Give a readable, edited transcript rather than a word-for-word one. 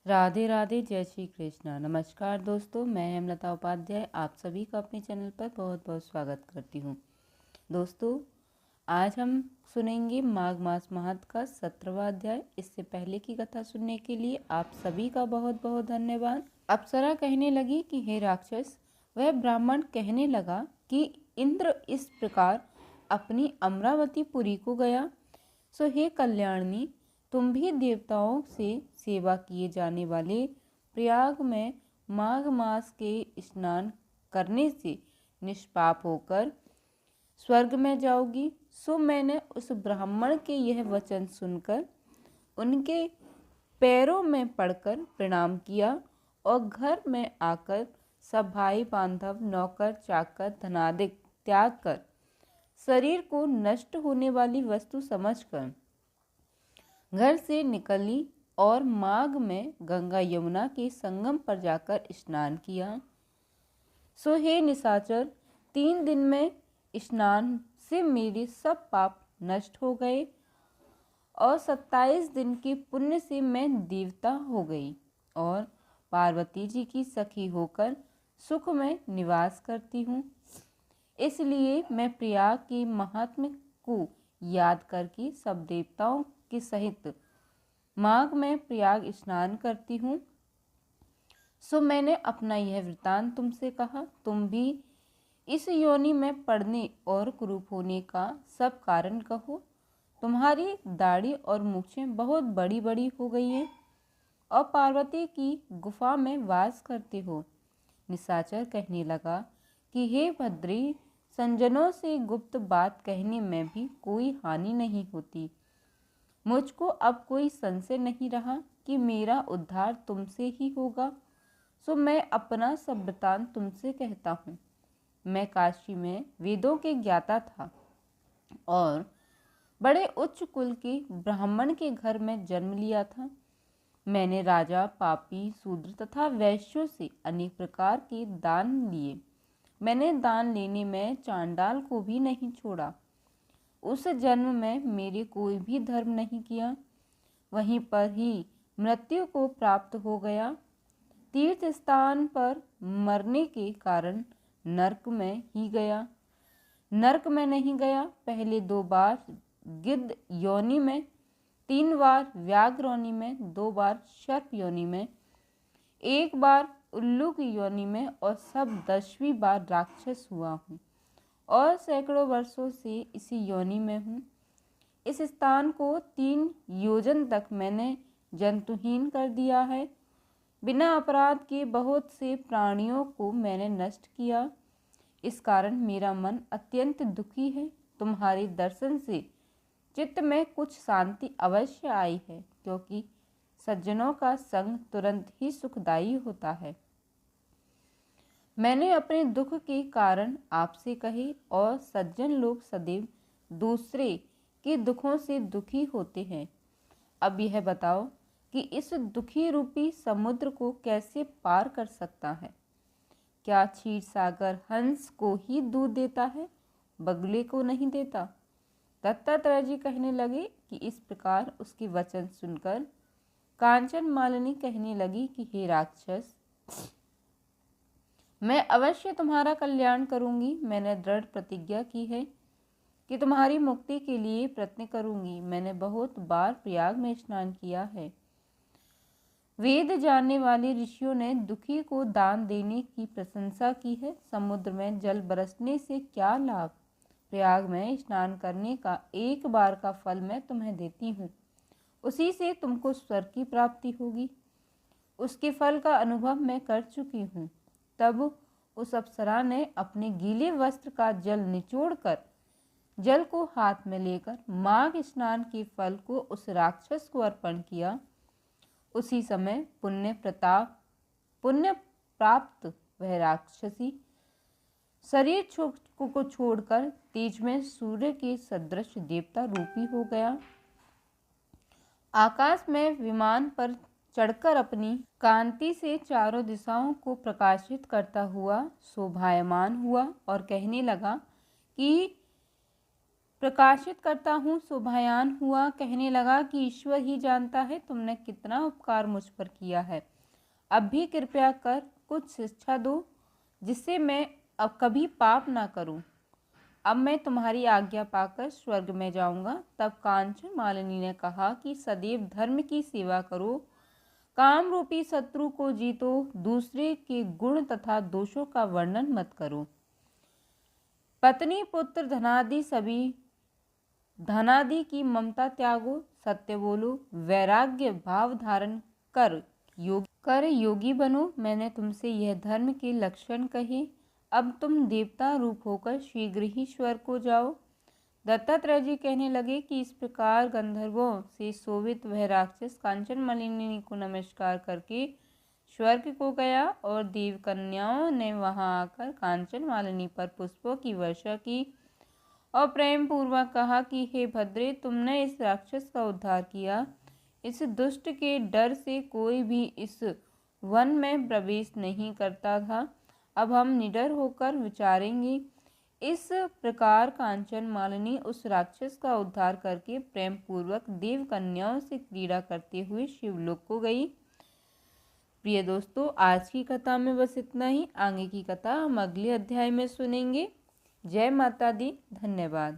राधे राधे, जय श्री कृष्णा। नमस्कार दोस्तों, मैं हेमलता उपाध्याय आप सभी का अपने चैनल पर बहुत बहुत स्वागत करती हूँ। दोस्तों, आज हम सुनेंगे माघ मास महात्म का 17वां अध्याय। इससे पहले की कथा सुनने के लिए आप सभी का बहुत बहुत धन्यवाद। अप्सरा कहने लगी कि हे राक्षस, वह ब्राह्मण कहने लगा कि इंद्र इस प्रकार अपनी अमरावतीपुरी को गया, सो हे कल्याणी, तुम भी देवताओं से सेवा किए जाने वाले प्रयाग में माघ मास के स्नान करने से निष्पाप होकर स्वर्ग में जाओगी। सो मैंने उस ब्राह्मण के यह वचन सुनकर उनके पैरों में पड़कर प्रणाम किया और घर में आकर सब भाई बांधव, नौकर चाकर, धनादिक त्याग कर शरीर को नष्ट होने वाली वस्तु समझकर घर से निकली और माघ में गंगा यमुना के संगम पर जाकर स्नान किया। सो हे निशाचर, 3 दिन में स्नान से मेरे सब पाप नष्ट हो गए और 27 दिन के पुण्य से मैं देवता हो गई और पार्वती जी की सखी होकर सुख में निवास करती हूँ। इसलिए मैं प्रयाग के महात्म्य को याद करके सब देवताओं के सहित माघ में प्रयाग स्नान करती हूँ। सो मैंने अपना यह वृतांत तुमसे कहा। तुम भी इस योनि में पड़ने और कुरूप होने का सब कारण कहो। तुम्हारी दाढ़ी और मूछें बहुत बड़ी बड़ी हो गई हैं और पार्वती की गुफा में वास करते हो। निशाचर कहने लगा कि हे भद्री, संजनों से गुप्त बात कहने में भी कोई हानि नहीं होती। मुझको अब कोई संशय नहीं रहा कि मेरा उद्धार तुमसे ही होगा। सो मैं अपना सब वृतांत तुमसे कहता हूँ। मैं काशी में वेदों के ज्ञाता था और बड़े उच्च कुल के ब्राह्मण के घर में जन्म लिया था। मैंने राजा, पापी, शूद्र तथा वैश्यों से अनेक प्रकार के दान लिए। मैंने दान लेने में चांडाल को भी नहीं छोड़ा। उस जन्म में मेरे कोई भी धर्म नहीं किया, वहीं पर ही मृत्यु को प्राप्त हो गया। तीर्थ स्थान पर मरने के कारण नरक में ही गया। नरक में नहीं गया, पहले 2 बार गिद्ध योनि में, 3 बार व्याघ्र योनि में, 2 बार सर्प योनि में, 1 बार उल्लू की योनि में और सब 10वीं बार राक्षस हुआ हूँ और सैकड़ों वर्षों से इसी योनि में हूँ। इस स्थान को 3 योजन तक मैंने जंतुहीन कर दिया है। बिना अपराध के बहुत से प्राणियों को मैंने नष्ट किया। इस कारण मेरा मन अत्यंत दुखी है। तुम्हारे दर्शन से चित्त में कुछ शांति अवश्य आई है, क्योंकि सज्जनों का संग तुरंत ही सुखदायी होता है। मैंने अपने दुख के कारण आपसे कहे और सज्जन लोग सदैव दूसरे के दुखों से दुखी होते हैं। अब यह बताओ कि इस दुखी रूपी समुद्र को कैसे पार कर सकता है? क्या क्षीर सागर हंस को ही दूध देता है, बगुले को नहीं देता? दत्तात्रेय जी कहने लगे कि इस प्रकार उसके वचन सुनकर कांचन मालिनी कहने लगी कि हे राक्षस, मैं अवश्य तुम्हारा कल्याण करूंगी। मैंने दृढ़ प्रतिज्ञा की है कि तुम्हारी मुक्ति के लिए प्रयत्न करूंगी। मैंने बहुत बार प्रयाग में स्नान किया है। वेद जानने वाले ऋषियों ने दुखी को दान देने की प्रशंसा की है। समुद्र में जल बरसने से क्या लाभ? प्रयाग में स्नान करने का 1 बार का फल मैं तुम्हें देती हूँ, उसी से तुमको स्वर्ग की प्राप्ति होगी। उसके फल का अनुभव मैं कर चुकी हूँ। तब उस अप्सरा ने अपने गीले वस्त्र का जल निचोड़कर जल को हाथ में लेकर माघ स्नान के फल को उस राक्षस को अर्पण किया। उसी समय पुण्य प्राप्त वह राक्षसी शरीर को छोड़कर तेज में सूर्य के सदृश देवता रूपी हो गया। आकाश में विमान पर चढ़कर अपनी कांति से चारों दिशाओं को प्रकाशित करता हुआ शोभायमान हुआ और कहने लगा कि प्रकाशित करता हूँ शुभायान हुआ, कहने लगा कि ईश्वर ही जानता है तुमने कितना उपकार मुझ पर किया है। अब भी कृपया कर कुछ शिक्षा दो जिससे मैं अब कभी पाप ना करूं। अब मैं तुम्हारी आज्ञा पाकर स्वर्ग में जाऊंगा। तब कांचन मालिनी ने कहा कि सदैव धर्म की सेवा करो, काम रूपी शत्रु को जीतो, दूसरे के गुण तथा दोषों का वर्णन मत करो। पत्नी पुत्र धनादि की ममता त्यागो, सत्य बोलो, वैराग्य भाव धारण कर योगी बनो। मैंने तुमसे यह धर्म के लक्षण कहे। अब तुम देवता रूप होकर शीघ्र ही स्वर्ग को जाओ। दत्तात्रेय जी कहने लगे कि इस प्रकार गंधर्वों से शोभित वह राक्षस कांचन मालिनी को नमस्कार करके स्वर्ग को गया और देव कन्याओं ने वहां आकर कांचन मालिनी पर पुष्पों की वर्षा की और प्रेम पूर्वक कहा कि हे भद्रे, तुमने इस राक्षस का उद्धार किया। इस दुष्ट के डर से कोई भी इस वन में प्रवेश नहीं करता था। अब हम निडर होकर विचारेंगे। इस प्रकार कांचन मालिनी उस राक्षस का उद्धार करके प्रेम पूर्वक देव कन्याओं से क्रीड़ा करते हुए शिवलोक को गई। प्रिय दोस्तों, आज की कथा में बस इतना ही। आगे की कथा हम अगले अध्याय में सुनेंगे। जय माता दी। धन्यवाद।